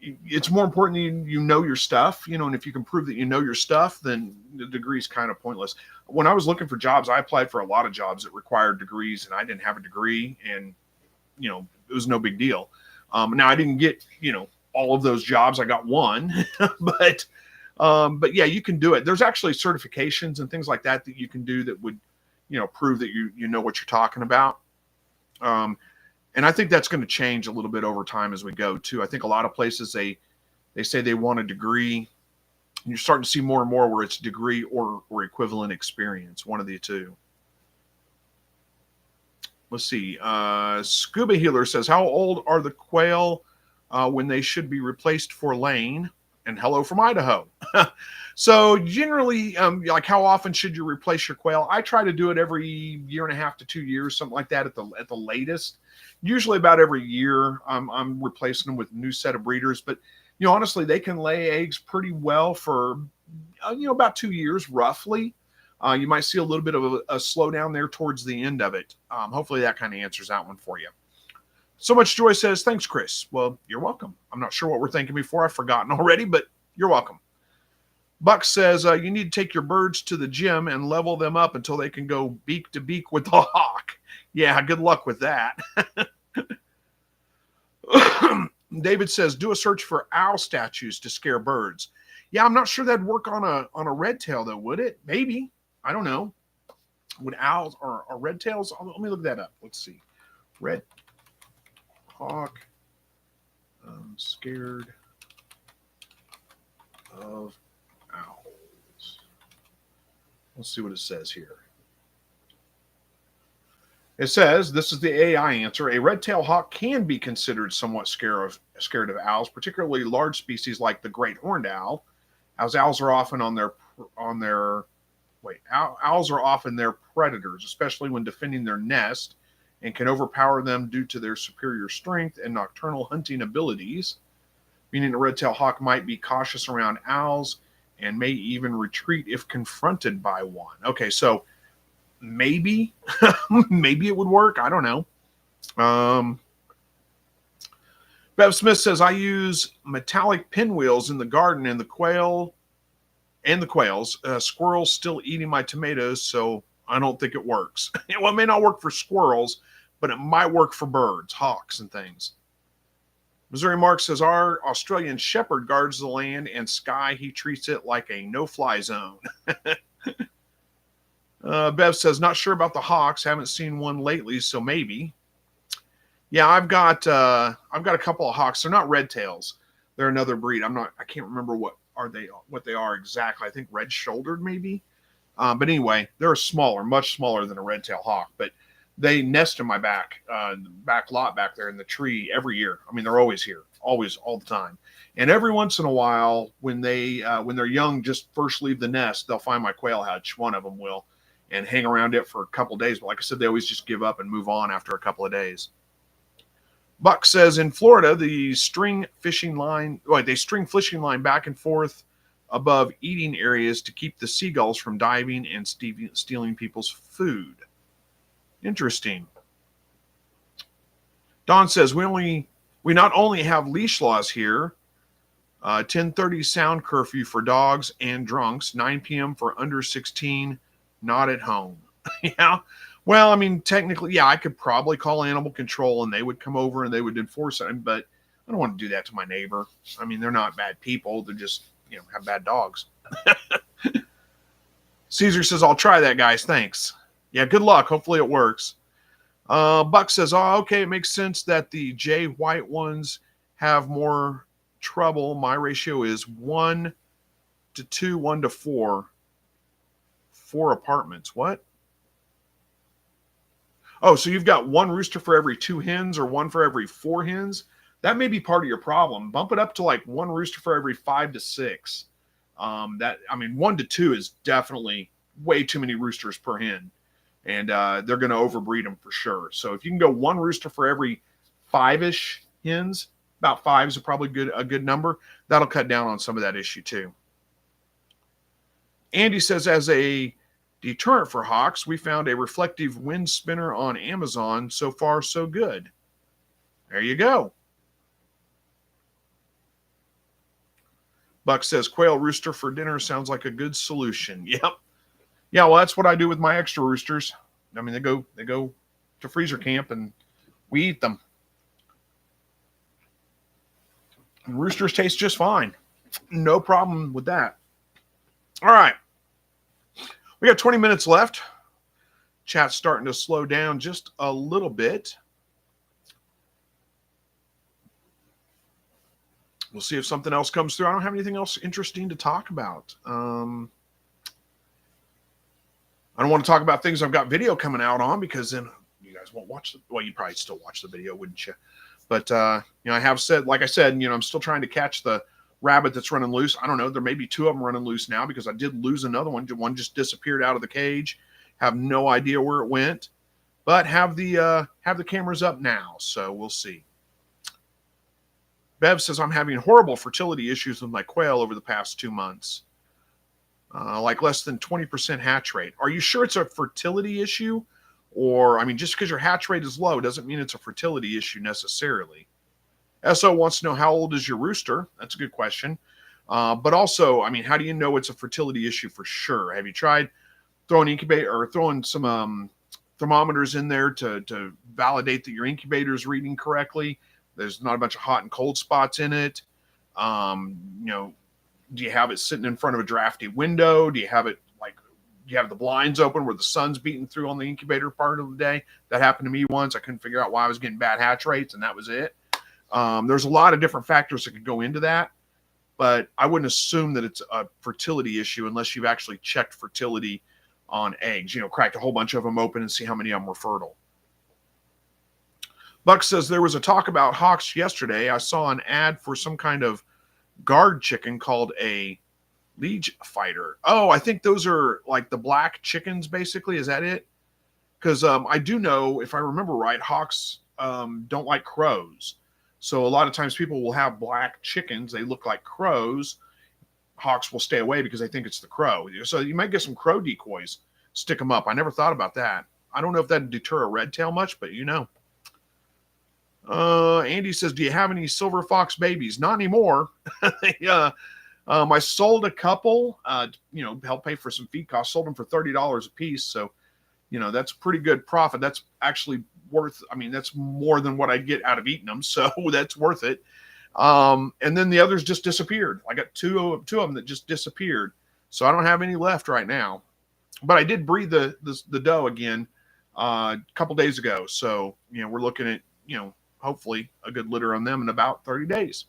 it's more important that you know your stuff, and if you can prove that you know your stuff, then the degree is kind of pointless. When I was looking for jobs, I applied for a lot of jobs that required degrees, and I didn't have a degree, and it was no big deal. Now I didn't get all of those jobs. I got one, but yeah, you can do it. There's actually certifications and things like that you can do that would prove that you know what you're talking about. And I think that's going to change a little bit over time as we go too. I think a lot of places they say they want a degree. And you're starting to see more and more where it's degree or equivalent experience, one of the two. Let's see. Scuba Healer says, how old are the quail when they should be replaced for laying? And hello from Idaho. So generally, like how often should you replace your quail? I try to do it every year and a half to 2 years, something like that at the latest. Usually about every year, I'm replacing them with a new set of breeders. But honestly, they can lay eggs pretty well for about 2 years roughly. You might see a little bit of a slowdown there towards the end of it. Hopefully that kind of answers that one for you. So Much Joy says, thanks, Chris. Well, you're welcome. I'm not sure what we're thinking before. I've forgotten already, but you're welcome. Buck says, you need to take your birds to the gym and level them up until they can go beak to beak with the hawk. Yeah, good luck with that. David says, do a search for owl statues to scare birds. Yeah, I'm not sure that'd work on a red tail, though, would it? Maybe. I don't know. Would owls or red tails? Let me look that up. Let's see. Red hawk. I'm scared of owls. Let's see what it says here. It says, this is the AI answer, a red-tailed hawk can be considered somewhat scared of owls, particularly large species like the great horned owl, as owls are often owls are often their predators, especially when defending their nest, and can overpower them due to their superior strength and nocturnal hunting abilities, meaning a red-tailed hawk might be cautious around owls and may even retreat if confronted by one. Okay, so maybe it would work. I don't know. Bev Smith says, I use metallic pinwheels in the garden and the quails, squirrels still eating my tomatoes, so I don't think it works. Well, it may not work for squirrels, but it might work for birds, hawks, and things. Missouri Mark says, our Australian shepherd guards the land and sky. He treats it like a no-fly zone. Bev says, not sure about the hawks. Haven't seen one lately, so maybe. Yeah, I've got a couple of hawks. They're not red tails. They're another breed. I can't remember what they are exactly. I think red-shouldered maybe. But anyway, they're smaller, much smaller than a red-tailed hawk. But they nest in my back lot back there in the tree every year. I mean, they're always here, always, all the time. And every once in a while, when they're young, just first leave the nest, they'll find my quail hutch. One of them will, and hang around it for a couple of days. But like I said, they always just give up and move on after a couple of days. Buck says, in Florida, they string fishing line back and forth above eating areas to keep the seagulls from diving and stealing people's food. Interesting. Don says, we not only have leash laws here, 10:30 sound curfew for dogs and drunks, 9 p.m. for under 16, not at home. Yeah. Well, I mean, technically, yeah, I could probably call animal control and they would come over and they would enforce it, but I don't want to do that to my neighbor. I mean, they're not bad people. They're just, have bad dogs. Caesar says, I'll try that, guys. Thanks. Yeah, good luck. Hopefully it works. Buck says, oh, okay, it makes sense that the J white ones have more trouble. My ratio is 1 to 2, 1 to 4. 4 apartments. What? Oh, so you've got 1 rooster for every 2 hens or 1 for every 4 hens? That may be part of your problem. Bump it up to like 1 rooster for every 5 to 6. 1 to 2 is definitely way too many roosters per hen. And they're going to overbreed them for sure. So if you can go 1 rooster for every 5-ish hens, about 5 is probably a good number. That'll cut down on some of that issue too. Andy says, as a deterrent for hawks, we found a reflective wind spinner on Amazon. So far, so good. There you go. Buck says quail rooster for dinner sounds like a good solution. Yep. Yeah, well, that's what I do with my extra roosters. I mean, they go to freezer camp and we eat them. And roosters taste just fine. No problem with that. All right. We got 20 minutes left. Chat's starting to slow down just a little bit. We'll see if something else comes through. I don't have anything else interesting to talk about. I don't want to talk about things I've got video coming out on because then you guys won't watch the, well, you'd probably still watch the video, wouldn't you? But, I have said, like I said, I'm still trying to catch the rabbit that's running loose. I don't know. There may be 2 of them running loose now because I did lose another one. One just disappeared out of the cage. Have no idea where it went, but have the cameras up now. So we'll see. Bev says, I'm having horrible fertility issues with my quail over the past 2 months. Like less than 20% hatch rate. Are you sure it's a fertility issue? Or, I mean, just because your hatch rate is low doesn't mean it's a fertility issue necessarily. SO wants to know, how old is your rooster? That's a good question. But also, I mean, how do you know it's a fertility issue for sure? Have you tried throwing some thermometers in there to validate that your incubator is reading correctly? There's not a bunch of hot and cold spots in it. Do you have it sitting in front of a drafty window? Do you have the blinds open where the sun's beating through on the incubator part of the day? That happened to me once. I couldn't figure out why I was getting bad hatch rates, and that was it. There's a lot of different factors that could go into that, but I wouldn't assume that it's a fertility issue unless you've actually checked fertility on eggs. Cracked a whole bunch of them open and see how many of them were fertile. Buck says, there was a talk about hawks yesterday. I saw an ad for some kind of guard chicken called a liege fighter. Oh, I think those are like the black chickens, basically. Is that it? Because I do know, if I remember right, hawks don't like crows. So a lot of times people will have black chickens. They look like crows. Hawks will stay away because they think it's the crow. So you might get some crow decoys. Stick them up. I never thought about that. I don't know if that'd deter a red tail much, but Andy says, do you have any silver fox babies? Not anymore. I sold a couple, help pay for some feed costs. Sold them for $30 a piece. So, that's pretty good profit. That's actually that's more than what I get out of eating them. So that's worth it. And then the others just disappeared. I got two of them that just disappeared. So I don't have any left right now, but I did breed the doe again, a couple days ago. So, we're looking at, hopefully a good litter on them in about 30 days.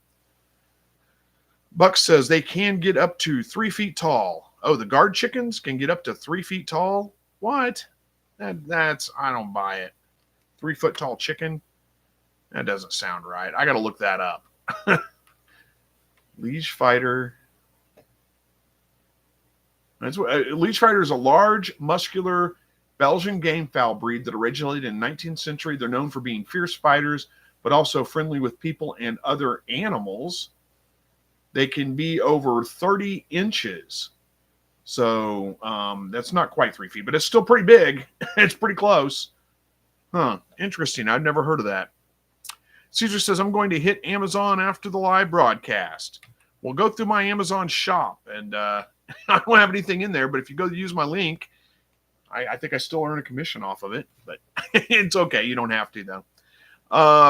Buck says they can get up to 3 feet tall. Oh, the guard chickens can get up to 3 feet tall? What? I don't buy it. 3 foot tall chicken? That doesn't sound right. I got to look that up. Liege fighter. Liege fighter is a large, muscular Belgian game fowl breed that originated in the 19th century. They're known for being fierce fighters, but also friendly with people and other animals. They can be over 30 inches. So that's not quite 3 feet, but it's still pretty big. It's pretty close. Huh. Interesting. I've never heard of that. Caesar says, I'm going to hit Amazon after the live broadcast. Well, go through my Amazon shop. And I don't have anything in there, but if you go use my link, I think I still earn a commission off of it. But it's okay. You don't have to, though.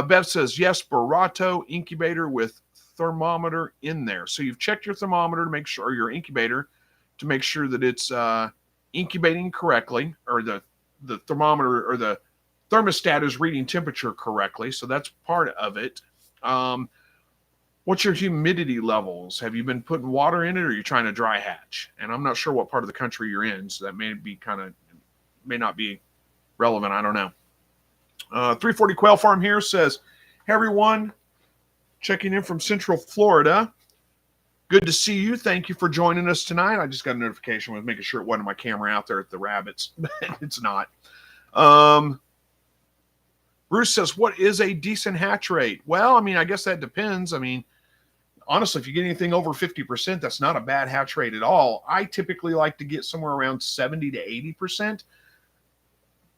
Bev says, yes, Barato incubator with thermometer in there. So you've checked your thermometer to make sure, or your incubator to make sure that it's incubating correctly, or the thermometer or the thermostat is reading temperature correctly. So that's part of it. What's your humidity levels? Have you been putting water in it, or are you trying to dry hatch? And I'm not sure what part of the country you're in, so that may not be relevant. I don't know. 340 Quail Farm here says, hey everyone, checking in from Central Florida. Good to see you. Thank you for joining us tonight. I just got a notification with making sure it wasn't my camera out there at the rabbits. It's not. Bruce says, what is a decent hatch rate? Well, I guess that depends. Honestly, if you get anything over 50%, that's not a bad hatch rate at all. I typically like to get somewhere around 70 to 80%.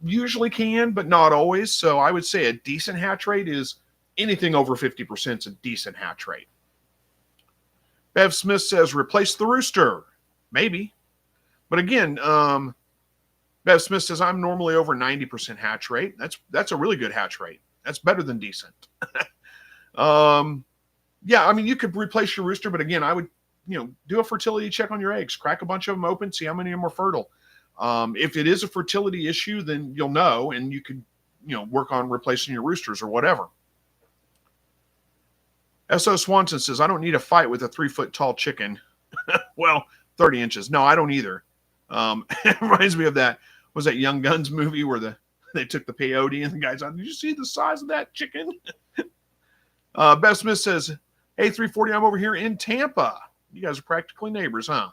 Usually can, but not always. So I would say a decent hatch rate is anything over 50% is a decent hatch rate. Bev Smith says, replace the rooster. Maybe. But again, Bev Smith says, I'm normally over 90% hatch rate. That's a really good hatch rate. That's better than decent. Yeah, I mean, you could replace your rooster, but again, I would, do a fertility check on your eggs. Crack a bunch of them open, see how many of them are fertile. If it is a fertility issue, then you'll know, and you could, work on replacing your roosters or whatever. S.O. Swanson says, I don't need a fight with a 3-foot tall chicken. Well, 30 inches. No, I don't either. It reminds me of that, was that Young Guns movie where they took the peyote and the guy's like, did you see the size of that chicken? Beth Smith says, hey, 340, I'm over here in Tampa. You guys are practically neighbors, huh?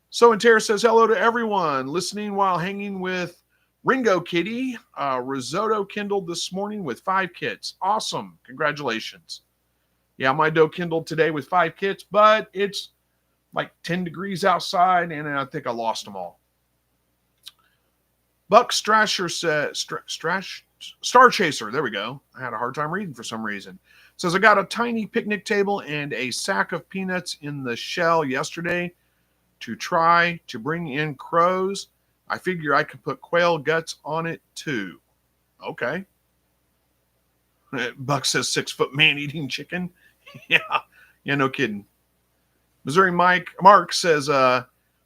So and Tara says, hello to everyone listening while hanging with Ringo Kitty. Risotto kindled this morning with 5 kits. Awesome. Congratulations. Yeah, my dough kindled today with 5 kits, but it's like 10 degrees outside, and I think I lost them all. Buck Strasher says, Star Chaser, there we go. I had a hard time reading for some reason. Says, I got a tiny picnic table and a sack of peanuts in the shell yesterday to try to bring in crows. I figure I could put quail guts on it too. Okay. Buck says 6-foot man eating chicken. Yeah, no kidding. Missouri Mark says,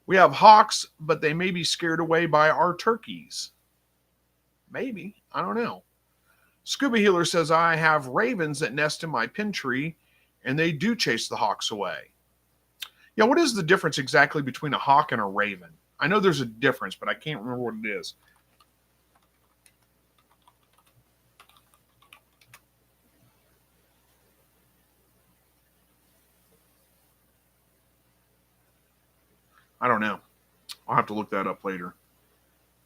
we have hawks, but they may be scared away by our turkeys. Maybe. I don't know. Scuba Healer says, I have ravens that nest in my pin tree, and they do chase the hawks away. Yeah, what is the difference exactly between a hawk and a raven? I know there's a difference, but I can't remember what it is. I don't know. I'll have to look that up later.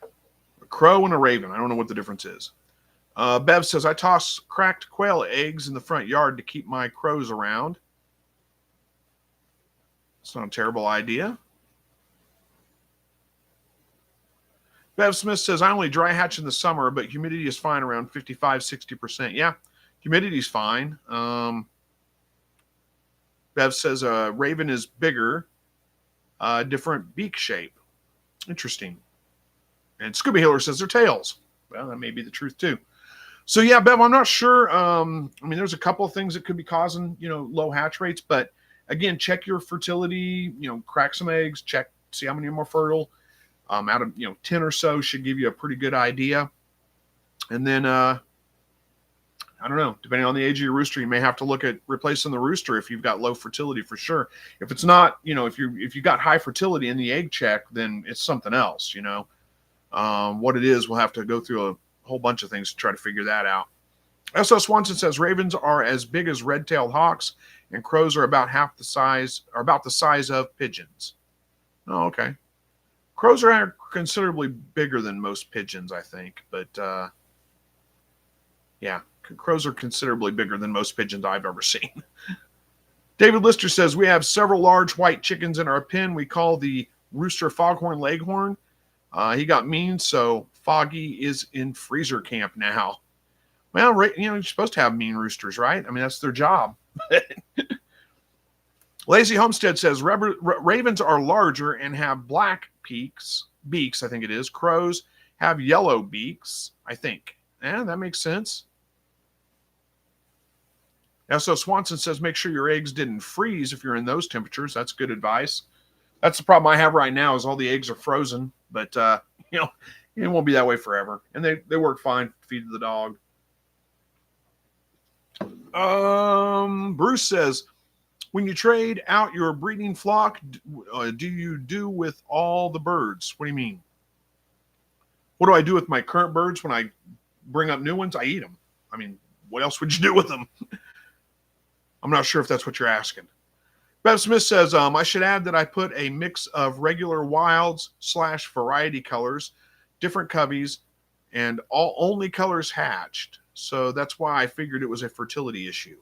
A crow and a raven. I don't know what the difference is. Bev says, I toss cracked quail eggs in the front yard to keep my crows around. It's not a terrible idea. Bev Smith says, I only dry hatch in the summer, but humidity is fine around 55, 60%. Yeah, humidity's fine. Bev says, raven is bigger, different beak shape. Interesting. And Scuba Healer says they're tails. Well, that may be the truth too. So yeah, Bev, I'm not sure. I mean, there's a couple of things that could be causing, low hatch rates, but again, check your fertility, crack some eggs, check, see how many are more fertile. Out of, 10 or so should give you a pretty good idea. And then, I don't know, depending on the age of your rooster, you may have to look at replacing the rooster if you've got low fertility for sure. If it's not, if you got high fertility in the egg check, then it's something else, What it is, we'll have to go through a whole bunch of things to try to figure that out. S.O. Swanson says ravens are as big as red-tailed hawks, and crows are about the size of pigeons. Oh, okay. Crows are considerably bigger than most pigeons, I think, but yeah, crows are considerably bigger than most pigeons I've ever seen. David Lister says, we have several large white chickens in our pen. We call the rooster Foghorn Leghorn. He got mean, so Foggy is in freezer camp now. Well, you're supposed to have mean roosters, right? I mean, that's their job. Lazy Homestead says, ravens are larger and have black beaks, I think it is. Crows have yellow beaks, I think. Yeah, that makes sense. So Swanson says, make sure your eggs didn't freeze if you're in those temperatures. That's good advice. That's the problem I have right now is all the eggs are frozen, but, it won't be that way forever. And they work fine, feed the dog. Bruce says, when you trade out your breeding flock, do you do with all the birds? What do you mean? What do I do with my current birds when I bring up new ones? I eat them. I mean, what else would you do with them? I'm not sure if that's what you're asking. Bev Smith says, I should add that I put a mix of regular wilds / variety colors, different coveys, and only colors hatched. So that's why I figured it was a fertility issue.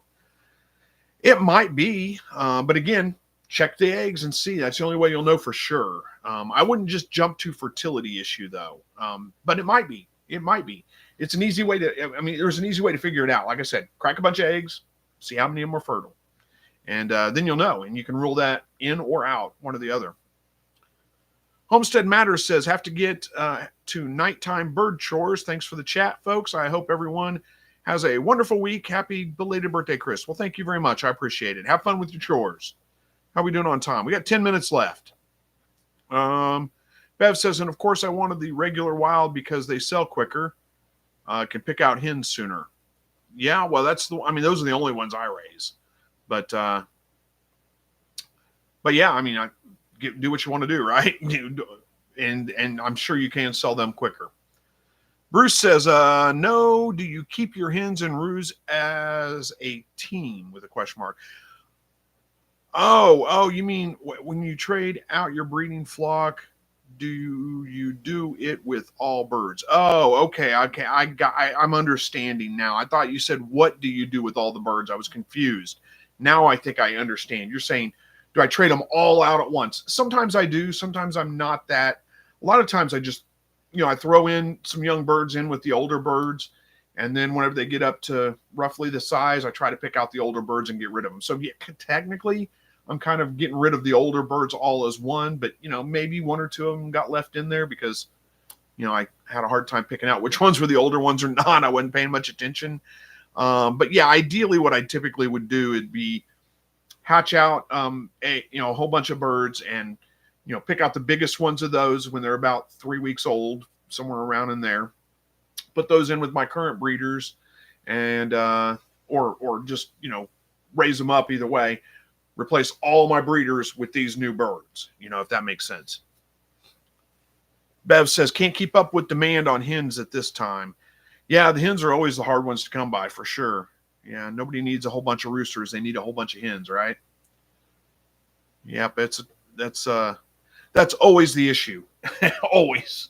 It might be, but again, check the eggs and see. That's the only way you'll know for sure. I wouldn't just jump to fertility issue though, but it might be. It might be. It's an easy way to. I mean, there's an easy way to figure it out. Like I said, crack a bunch of eggs, see how many of them are fertile, And then you'll know, and you can rule that in or out, one or the other. Homestead Matters says, have to get to nighttime bird chores. Thanks for the chat, folks. I hope everyone has a wonderful week. Happy belated birthday, Chris. Well, thank you very much. I appreciate it. Have fun with your chores. How are we doing on time? We got 10 minutes left. Bev says, and of course I wanted the regular wild because they sell quicker. Can pick out hens sooner. Yeah, well, those are the only ones I raise. But yeah, I mean, do what you want to do, right? And I'm sure you can sell them quicker. Bruce says, no, do you keep your hens and roos as a team with a question mark? Oh, you mean when you trade out your breeding flock, do you do it with all birds? Oh, okay. I'm understanding now. I thought you said, what do you do with all the birds? I was confused. Now I think I understand. You're saying, do I trade them all out at once? Sometimes I do. Sometimes I'm not that. A lot of times I just, I throw in some young birds in with the older birds. And then whenever they get up to roughly the size, I try to pick out the older birds and get rid of them. So yeah, technically, I'm kind of getting rid of the older birds all as one. But, maybe one or two of them got left in there because, I had a hard time picking out which ones were the older ones or not. I wasn't paying much attention. But yeah, ideally what I typically would do would be hatch out a whole bunch of birds and pick out the biggest ones of those when they're about 3 weeks old, somewhere around in there. Put those in with my current breeders and or just raise them up either way. Replace all my breeders with these new birds, if that makes sense. Bev says, can't keep up with demand on hens at this time. Yeah, the hens are always the hard ones to come by for sure. Yeah, nobody needs a whole bunch of roosters. They need a whole bunch of hens, right? Yep, that's always the issue. Always.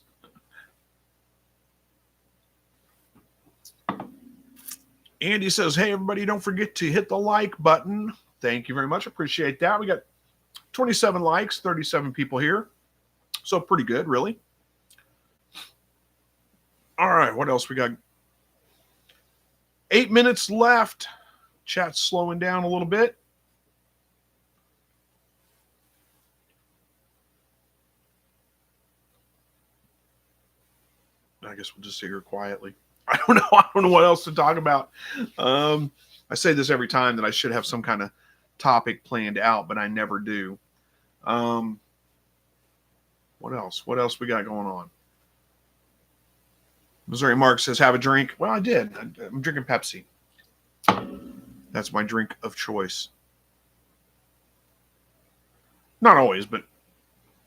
Andy says, hey, everybody, don't forget to hit the like button. Thank you very much. Appreciate that. We got 27 likes, 37 people here. So pretty good, really. All right, what else we got? 8 minutes left. Chat's slowing down a little bit. I guess we'll just sit here quietly. I don't know what else to talk about. I say this every time that I should have some kind of topic planned out, but I never do. What else? What else we got going on? Missouri Mark says, have a drink. Well, I did. I'm drinking Pepsi. That's my drink of choice. Not always, but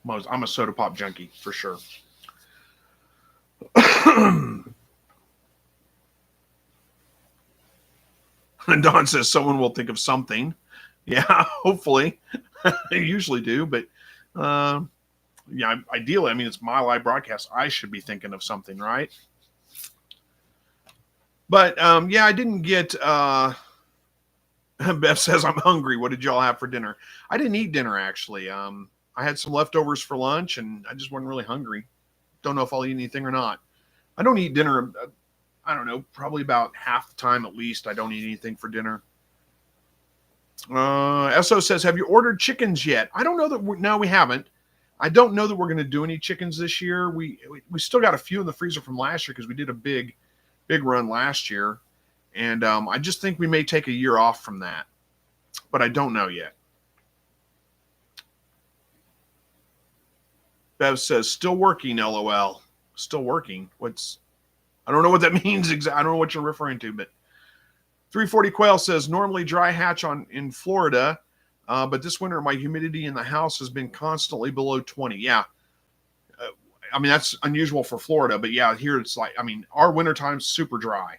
I'm a soda pop junkie for sure. And Don says someone will think of something. Yeah, hopefully. They usually do, but yeah, ideally, I mean, it's my live broadcast. I should be thinking of something, right? But yeah, I didn't get. Beth says I'm hungry. What did y'all have for dinner? I didn't eat dinner actually. I had some leftovers for lunch, and I just wasn't really hungry. Don't know if I'll eat anything or not. I don't eat dinner. I don't know, probably about half the time at least. I don't eat anything for dinner. SO says, have you ordered chickens yet? I don't know that. No, we haven't. I don't know that we're going to do any chickens this year. We still got a few in the freezer from last year because we did a big run last year. And I just think we may take a year off from that. But I don't know yet. Bev says, still working, LOL. Still working. I don't know what that means exactly. I don't know what you're referring to, but 340 Quail says, normally dry hatch in Florida, but this winter my humidity in the house has been constantly below 20. Yeah. I mean, that's unusual for Florida, but yeah, here it's like, I mean, our wintertime's super dry.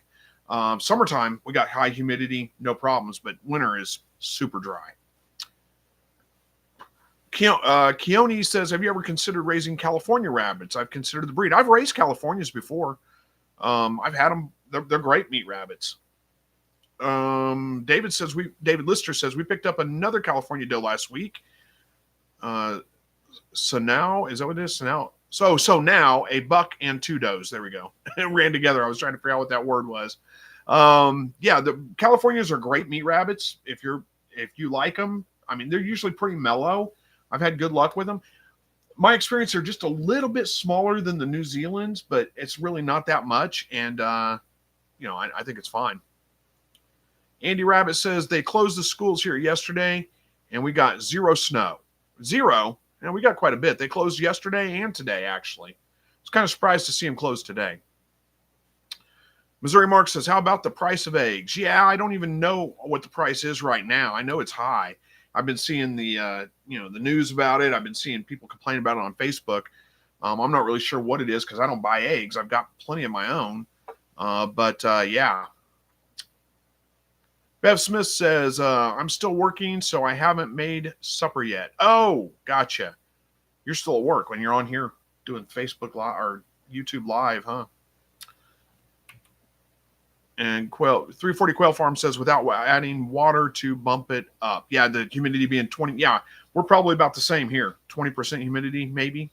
Summertime, we got high humidity, no problems, but winter is super dry. Keone says, have you ever considered raising California rabbits? I've considered the breed. I've raised Californias before. I've had them. They're great meat rabbits. David Lister says we picked up another California doe last week. So now, is that what it is? So now a buck and two does. There we go. It ran together. I was trying to figure out what that word was. Yeah, the Californias are great meat rabbits. If you're if you like them, I mean, they're usually pretty mellow. I've had good luck with them. My experience, they're just a little bit smaller than the New Zealand's, but it's really not that much. And, I think it's fine. Andy Rabbit says they closed the schools here yesterday and we got 0 snow. 0? And we got quite a bit. They closed yesterday and today, actually. I was kind of surprised to see them close today. Missouri Mark says, how about the price of eggs? Yeah, I don't even know what the price is right now. I know it's high. I've been seeing the news about it. I've been seeing people complain about it on Facebook. I'm not really sure what it is because I don't buy eggs. I've got plenty of my own. Yeah. Bev Smith says, I'm still working, so I haven't made supper yet. Oh, gotcha. You're still at work when you're on here doing Facebook Live or YouTube Live, huh? And 340 Quail Farm says, without adding water to bump it up. Yeah, the humidity being 20. Yeah, we're probably about the same here. 20% humidity, maybe.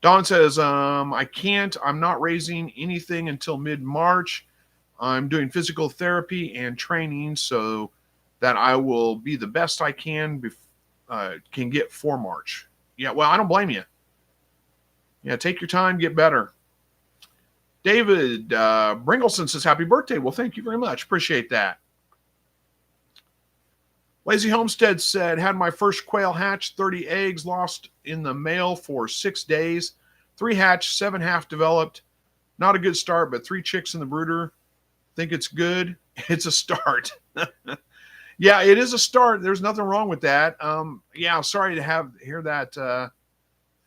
Don says, I can't. I'm not raising anything until mid-March. I'm doing physical therapy and training so that I will be the best I can get for March. Yeah, well, I don't blame you. Yeah, take your time, get better. David Bringleson says, happy birthday. Well, thank you very much. Appreciate that. Lazy Homestead said, had my first quail hatch, 30 eggs lost in the mail for 6 days. 3 hatched, 7 half developed. Not a good start, but 3 chicks in the brooder. Think it's good. It's a start. Yeah, it is a start. There's nothing wrong with that. Yeah, sorry to hear that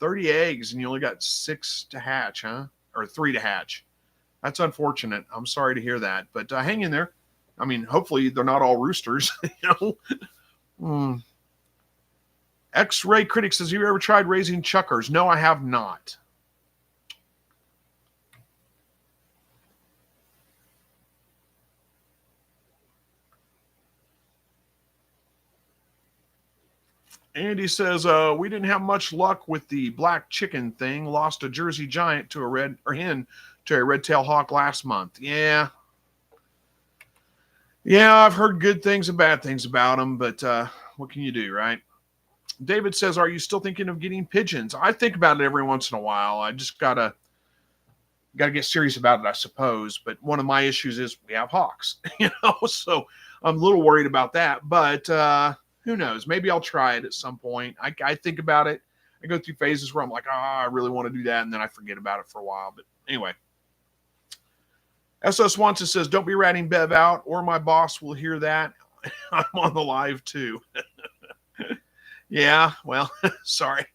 30 eggs and you only got 6 to hatch, huh? Or 3 to hatch. That's unfortunate. I'm sorry to hear that, but hang in there. I mean, hopefully they're not all roosters, X-Ray Critic says, have you ever tried raising chuckers? No, I have not. Andy says, we didn't have much luck with the black chicken thing. Lost a Jersey Giant to a hen to a red-tailed hawk last month. Yeah. Yeah, I've heard good things and bad things about them, but what can you do, right? David says, are you still thinking of getting pigeons? I think about it every once in a while. I just gotta get serious about it, I suppose. But one of my issues is we have hawks, so I'm a little worried about that. But who knows? Maybe I'll try it at some point. I think about it. I go through phases where I'm like, I really want to do that, and then I forget about it for a while. But anyway. S.O. Swanson says, don't be ratting Bev out, or my boss will hear that. I'm on the live, too. Yeah, well, sorry.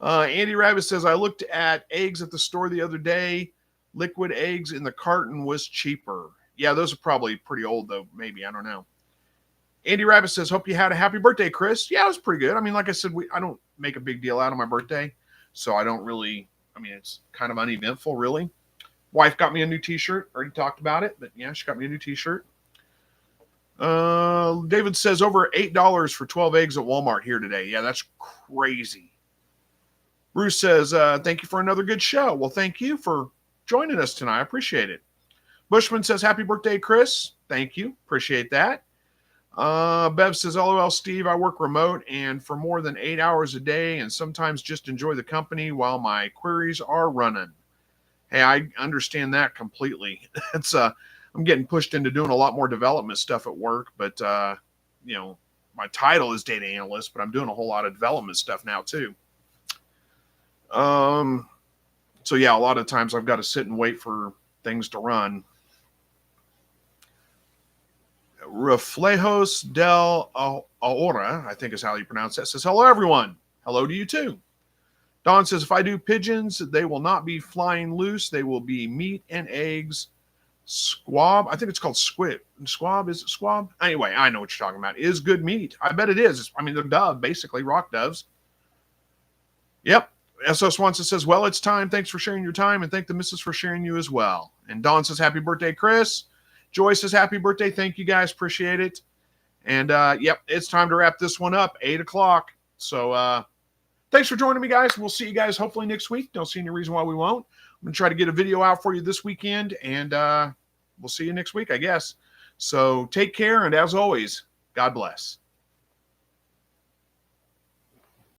Andy Rabbit says, I looked at eggs at the store the other day. Liquid eggs in the carton was cheaper. Yeah, those are probably pretty old, though. Maybe. I don't know. Andy Rabbit says, hope you had a happy birthday, Chris. Yeah, it was pretty good. I mean, like I said, I don't make a big deal out of my birthday, so I don't really, it's kind of uneventful, really. Wife got me a new t-shirt. Already talked about it, but yeah, she got me a new t-shirt. David says over $8 for 12 eggs at Walmart here today. Yeah, that's crazy. Bruce says, thank you for another good show. Well, thank you for joining us tonight. I appreciate it. Bushman says, happy birthday, Chris. Thank you. Appreciate that. Bev says, LOL, Steve, I work remote and for more than 8 hours a day and sometimes just enjoy the company while my queries are running. Hey, I understand that completely. It's I'm getting pushed into doing a lot more development stuff at work, but my title is data analyst, but I'm doing a whole lot of development stuff now too. So yeah, a lot of times I've got to sit and wait for things to run. Reflejos del Ahora, I think is how you pronounce that, says, hello, everyone. Hello to you too. Don says, if I do pigeons, they will not be flying loose. They will be meat and eggs. Squab, I think it's called squid. Squab, is it squab? Anyway, I know what you're talking about. Is good meat. I bet it is. They're dove, basically, rock doves. Yep. S.O. Swanson says, well, it's time. Thanks for sharing your time, and thank the missus for sharing you as well. And Don says, happy birthday, Chris. Joy says, happy birthday. Thank you, guys. Appreciate it. And, yep, it's time to wrap this one up. 8 o'clock. So, thanks for joining me, guys. We'll see you guys hopefully next week. Don't see any reason why we won't. I'm going to try to get a video out for you this weekend, and we'll see you next week, I guess. So take care, and as always, God bless.